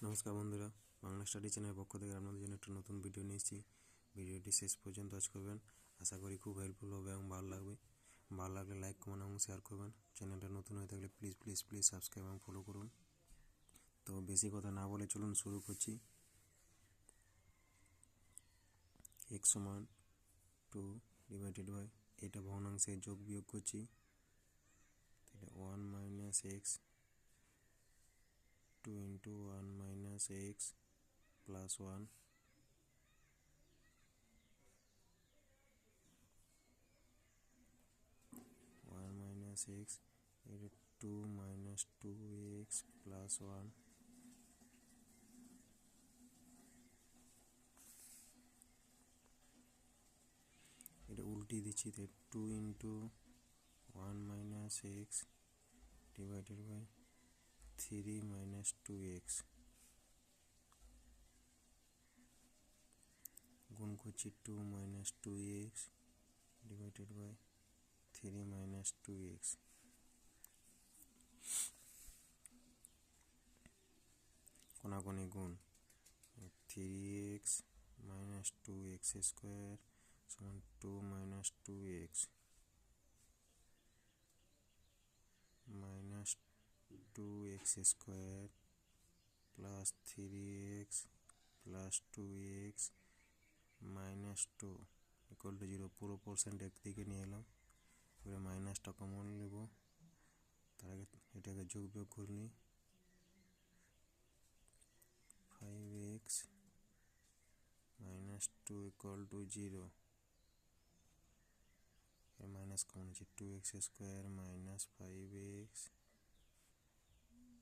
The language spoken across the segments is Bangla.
নমস্কার বন্ধুরা, বাংলা স্টাডি চ্যানেলের পক্ষ থেকে আপনাদের জন্য একটা নতুন ভিডিও নিয়ে এসেছি। ভিডিওটি শেষ পর্যন্ত ওয়াচ করবেন, আশা করি খুব হেল্পফুল হবে এবং ভালো লাগবে। ভালো লাগলে লাইক কমেন্ট এবং শেয়ার করবেন। চ্যানেলটা নতুন হয়ে থাকলে প্লিজ প্লিজ প্লিজ সাবস্ক্রাইব এবং ফলো করুন। তো বেশি কথা না বলে চলুন শুরু করছি। x সমান 2 ডিভাইডেড বাই, এটা ভগ্নাংশে যোগ বিয়োগ করছি, এটা 1 minus x 2 into 1 minus x plus 1 1 minus x, এটা 2 minus 2x plus 1, এটা উল্টি দিচ্ছি, 2 into 1 minus x divided by 3 minus 2x, গুণ করছি 2 minus 2x divided by 3 minus 2x, কোনাকুনি গুণ 3x minus 2x square সমান 2 minus 2x minus 2x square plus 3x plus 2x minus 2 equal to 0। পুরো পার্সেন্ট একদিকে নিয়ে এলাম, এবারে মাইনাসটা কমন নেব, তার আগে এটাকে যোগ বিয়োগ করে নিই। 5x minus 2 equal to 0, এর মাইনাস কমন হচ্ছে 2x square minus 5x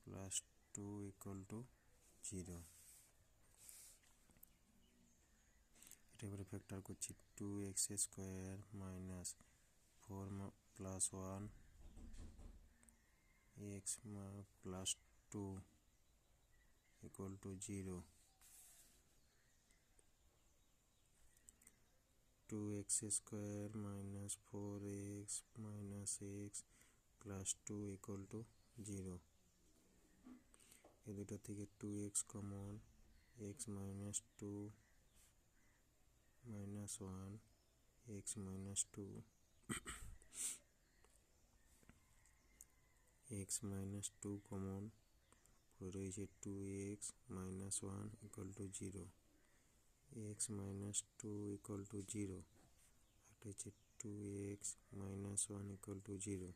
plus 2 equal to 0। এটা এবারে ফ্যাক্টর করছি, 2x square minus 4 plus 1 x plus 2 equal to 0। 2x square minus 4x minus x plus 2 equal to 0। এ দুটো থেকে 2x common, x minus 2 minus 1 x minus 2 x minus 2 common, পড়ে রয়েছে 2x minus 1 equal to 0, x minus 2 equal to 0, এটা হচ্ছে 2x minus 1 equal to 0,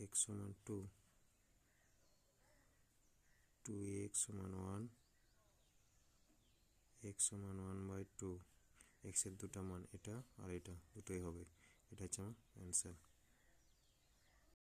x সমান 2, 2x সমান 1, x সমান 1/2, x এর দুটা মান এটা আর এটা দুটোই হবে, এটা হচ্ছে আমার অ্যান্সার।